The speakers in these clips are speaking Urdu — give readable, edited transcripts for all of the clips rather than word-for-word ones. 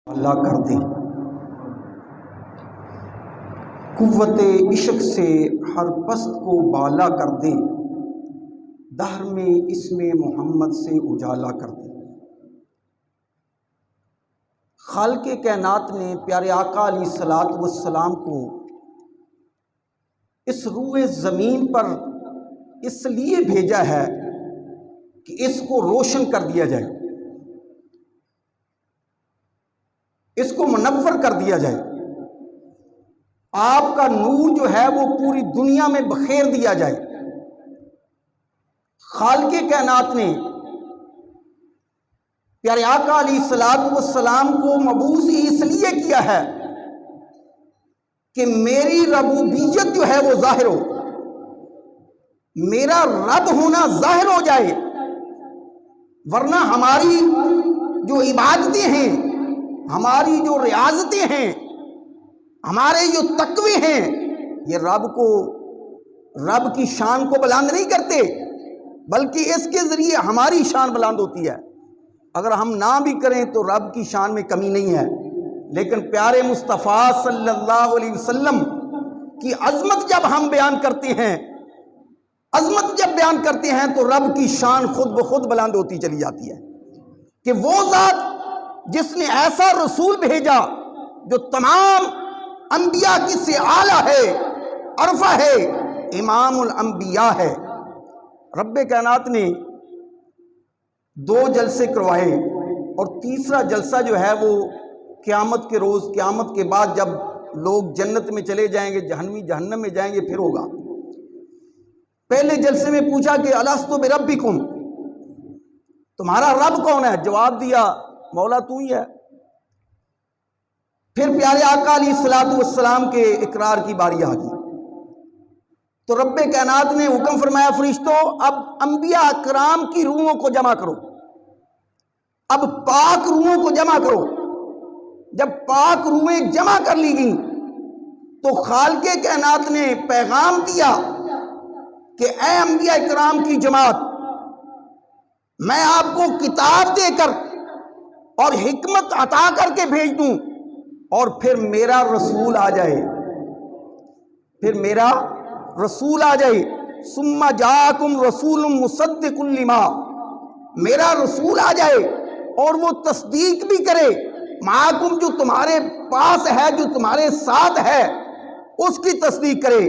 اللہ کر دے، قوت عشق سے ہر پست کو بالا کر دے، دہر میں اسم محمد سے اجالا کر دے۔ خالق کائنات نے پیارے آقا علیہ الصلوۃ والسلام کو اس روئے زمین پر اس لیے بھیجا ہے کہ اس کو روشن کر دیا جائے، اس کو منور کر دیا جائے، آپ کا نور جو ہے وہ پوری دنیا میں بخیر دیا جائے۔ خالق کائنات نے پیارے آقا علیہ الصلوۃ والسلام کو مبعوث اس لیے کیا ہے کہ میری ربوبیت جو ہے وہ ظاہر ہو، میرا رب ہونا ظاہر ہو جائے، ورنہ ہماری جو عبادتیں ہیں، ہماری جو ریاضتیں ہیں، ہمارے جو تقوی ہیں، یہ رب کی شان کو بلند نہیں کرتے، بلکہ اس کے ذریعے ہماری شان بلند ہوتی ہے۔ اگر ہم نہ بھی کریں تو رب کی شان میں کمی نہیں ہے، لیکن پیارے مصطفیٰ صلی اللہ علیہ وسلم کی عظمت جب ہم بیان کرتے ہیں، تو رب کی شان خود بخود بلند ہوتی چلی جاتی ہے کہ وہ ذات جس نے ایسا رسول بھیجا جو تمام انبیاء کی سے اعلیٰ ہے، عرفہ ہے، امام الانبیاء ہے۔ رب کائنات نے 2 جلسے کروائے، اور تیسرا جلسہ جو ہے وہ قیامت کے روز، قیامت کے بعد جب لوگ جنت میں چلے جائیں گے، جہنمی جہنم میں جائیں گے، پھر ہوگا۔ پہلے جلسے میں پوچھا کہ الستو بربکم، تمہارا رب کون ہے؟ جواب دیا مولا تو ہی ہے۔ پھر پیارے آقا علیہ الصلوۃ والسلام کے اقرار کی باری آ گئی، تو رب کائنات نے حکم فرمایا فرشتوں اب انبیاء اکرام کی روحوں کو جمع کرو، اب پاک روحوں کو جمع کرو۔ جب پاک روحیں جمع کر لی گئیں تو خالق کائنات نے پیغام دیا کہ اے انبیاء اکرام کی جماعت، میں آپ کو کتاب دے کر اور حکمت عطا کر کے بھیج دوں، اور پھر میرا رسول آ جائے، ثم جاءکم رسول مصدق لما، میرا رسول آ جائے اور وہ تصدیق بھی کرے، معاکم جو تمہارے پاس ہے، جو تمہارے ساتھ ہے، اس کی تصدیق کرے۔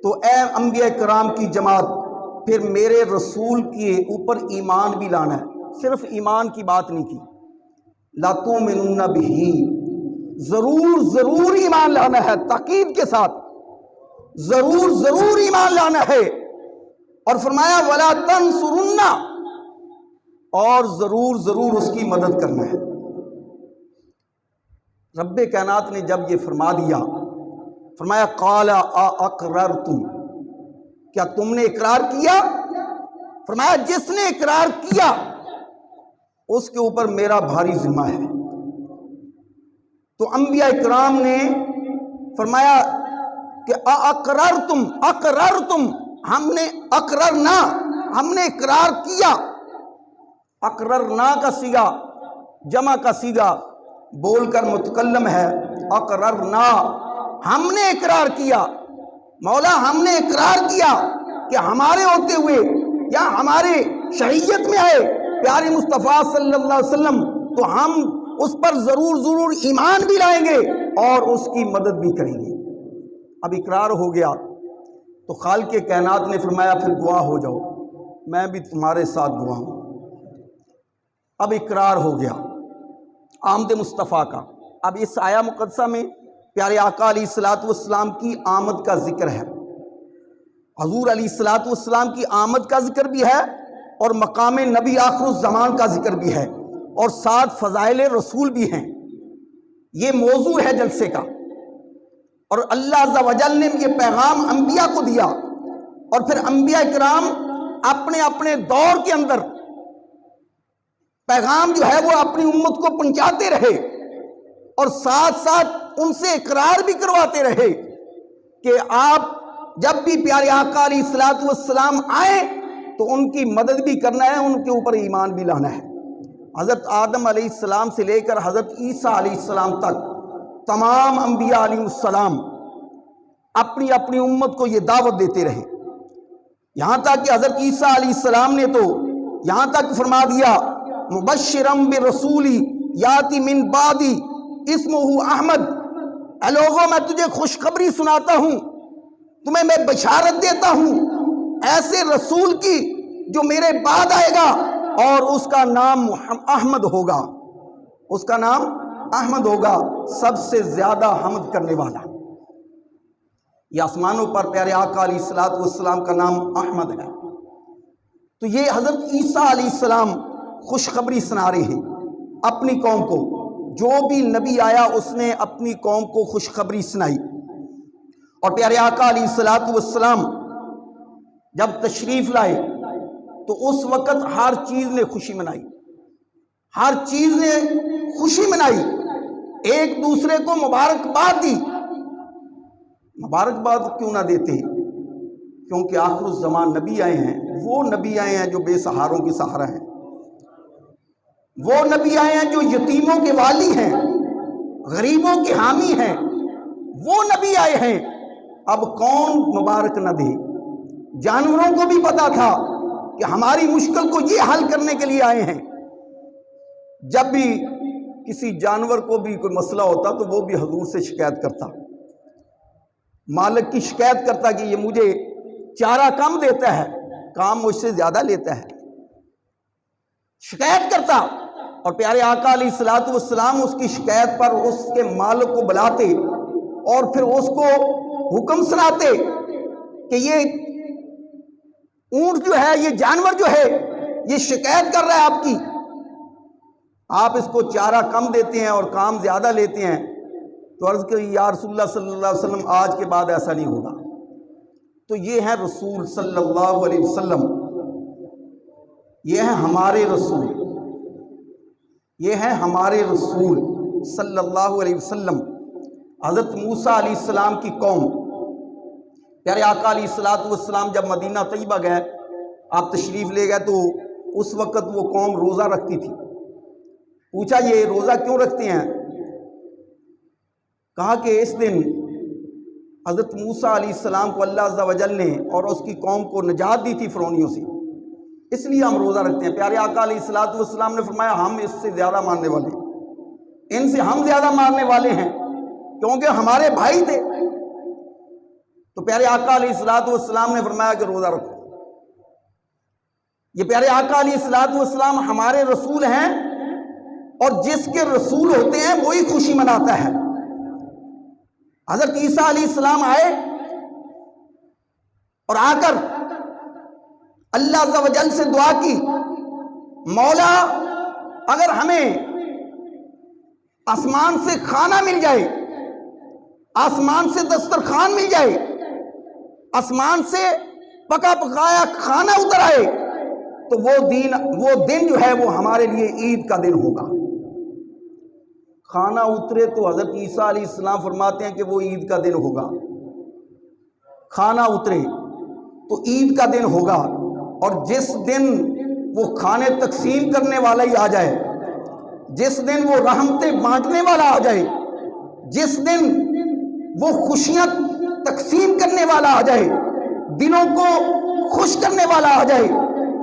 تو اے انبیاء کرام کی جماعت، پھر میرے رسول کے اوپر ایمان بھی لانا ہے، صرف ایمان کی بات نہیں کی، لا تؤمنون بہ، ضرور ایمان لانا ہے، تاکید کے ساتھ ضرور ایمان لانا ہے۔ اور فرمایا ولا تنصرن، اور ضرور اس کی مدد کرنا ہے۔ رب کائنات نے جب یہ فرما دیا، فرمایا قال اقررتم، کیا تم نے اقرار کیا؟ فرمایا جس نے اقرار کیا اس کے اوپر میرا بھاری ذمہ ہے۔ تو انبیاء کرام نے فرمایا کہ اقررتم، ہم نے اقرار کیا۔ اقررنا کا صیغہ جمع کا صیغہ بول کر متکلم ہے، اقررنا، ہم نے اقرار کیا، مولا ہم نے اقرار کیا کہ ہمارے ہوتے ہوئے یا ہمارے شریعت میں آئے پیارے مصطفیٰ صلی اللہ علیہ وسلم، تو ہم اس پر ضرور ایمان بھی لائیں گے اور اس کی مدد بھی کریں گے۔ اب اقرار ہو گیا تو خالق کائنات نے فرمایا پھر گواہ ہو جاؤ، میں بھی تمہارے ساتھ گواہ ہوں۔ اب اقرار ہو گیا آمد مصطفیٰ کا۔ اب اس آیہ مقدسہ میں پیارے آقا علیہ الصلوۃ والسلام کی آمد کا ذکر ہے، حضور علیہ الصلوۃ والسلام کی آمد کا ذکر بھی ہے، اور مقام نبی آخر الزمان کا ذکر بھی ہے، اور ساتھ فضائل رسول بھی ہیں۔ یہ موضوع ہے جلسے کا، اور اللہ عز و جل نے یہ پیغام انبیاء کو دیا، اور پھر انبیاء کرام اپنے اپنے دور کے اندر پیغام جو ہے وہ اپنی امت کو پہنچاتے رہے، اور ساتھ ان سے اقرار بھی کرواتے رہے کہ آپ جب بھی پیارے آقا علیہ الصلوۃ والسلام آئیں تو ان کی مدد بھی کرنا ہے، ان کے اوپر ایمان بھی لانا ہے۔ حضرت آدم علیہ السلام سے لے کر حضرت عیسیٰ علیہ السلام تک تمام انبیاء علیہ السلام اپنی اپنی امت کو یہ دعوت دیتے رہے، یہاں تک کہ حضرت عیسیٰ علیہ السلام نے تو یہاں تک فرما دیا مبشرم برسولی یاتی من بعدی اسمہ احمد، اے لوگوں میں تجھے خوشخبری سناتا ہوں، تمہیں میں بشارت دیتا ہوں ایسے رسول کی جو میرے بعد آئے گا اور اس کا نام احمد ہوگا، اس کا نام احمد ہوگا، سب سے زیادہ حمد کرنے والا۔ یہ آسمانوں پر پیارے آقا علیہ السلام کا نام احمد ہے۔ تو یہ حضرت عیسیٰ علیہ السلام خوشخبری سنا رہے ہیں اپنی قوم کو، جو بھی نبی آیا اس نے اپنی قوم کو خوشخبری سنائی۔ اور پیارے آقا علیہ السلام جب تشریف لائے تو اس وقت ہر چیز نے خوشی منائی، ہر چیز نے خوشی منائی، ایک دوسرے کو مبارکباد دی۔ مبارکباد کیوں نہ دیتے؟ کیونکہ آخر الزمان نبی آئے ہیں، وہ نبی آئے ہیں جو بے سہاروں کے سہارا ہیں، وہ نبی آئے ہیں جو یتیموں کے والی ہیں، غریبوں کے حامی ہیں، وہ نبی آئے ہیں۔ اب کون مبارک نہ دے؟ جانوروں کو بھی پتا تھا کہ ہماری مشکل کو یہ حل کرنے کے لیے آئے ہیں۔ جب بھی کسی جانور کو بھی کوئی مسئلہ ہوتا تو وہ بھی حضور سے شکایت کرتا، مالک کی شکایت کرتا کہ یہ مجھے چارہ کم دیتا ہے، کام مجھ سے زیادہ لیتا ہے، شکایت کرتا۔ اور پیارے آقا علیہ السلام اس کی شکایت پر اس کے مالک کو بلاتے اور پھر اس کو حکم سناتے کہ یہ اونٹ جو ہے، یہ جانور جو ہے، یہ شکایت کر رہا ہے آپ کی، آپ اس کو چارہ کم دیتے ہیں اور کام زیادہ لیتے ہیں۔ تو عرض کہ یا رسول اللہ صلی اللہ علیہ وسلم آج کے بعد ایسا نہیں ہوگا۔ تو یہ ہے رسول صلی اللہ علیہ وسلم، یہ ہے ہمارے رسول، یہ ہے ہمارے رسول صلی اللہ علیہ وسلم۔ حضرت موسیٰ علیہ السلام کی قوم، پیارے آقا علیہ السلام جب مدینہ طیبہ گئے، آپ تشریف لے گئے، تو اس وقت وہ قوم روزہ رکھتی تھی۔ پوچھا یہ روزہ کیوں رکھتے ہیں؟ کہا کہ اس دن حضرت موسیٰ علیہ السلام کو اللہ عز و جل نے اور اس کی قوم کو نجات دی تھی فرعونیوں سے، اس لیے ہم روزہ رکھتے ہیں۔ پیارے آقا علیہ السلام نے فرمایا ہم اس سے زیادہ ماننے والے ہیں، ان سے ہم زیادہ ماننے والے ہیں، کیونکہ ہمارے بھائی تھے۔ تو پیارے آقا علیہ السلام نے فرمایا کہ روزہ رکھو۔ یہ پیارے آقا علیہ السلام ہمارے رسول ہیں، اور جس کے رسول ہوتے ہیں وہی خوشی مناتا ہے۔ حضرت عیسیٰ علیہ السلام آئے اور آ کر اللہ عز و جل سے دعا کی، مولا اگر ہمیں آسمان سے کھانا مل جائے، آسمان سے دسترخوان مل جائے، آسمان سے پکا پکایا کھانا اتر آئے، تو وہ دن جو ہے وہ ہمارے لیے عید کا دن ہوگا۔ کھانا اترے تو حضرت عیسیٰ علیہ السلام فرماتے ہیں کہ وہ عید کا دن ہوگا۔ کھانا اترے تو عید کا دن ہوگا، اور جس دن وہ کھانے تقسیم کرنے والا ہی آ جائے، جس دن وہ رحمتیں بانٹنے والا آ جائے، جس دن وہ خوشیاں تقسیم کرنے والا آ جائے، دلوں کو خوش کرنے والا آ جائے،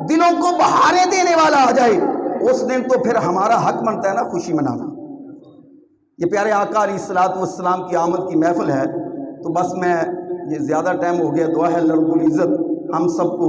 دلوں کو بہاریں دینے والا آ جائے، اس دن تو پھر ہمارا حق بنتا ہے نا خوشی منانا۔ یہ پیارے آقا علیہ السلام کی آمد کی محفل ہے۔ تو بس میں یہ زیادہ ٹائم ہو گیا، دعا ہے اللہ رب العزت ہم سب کو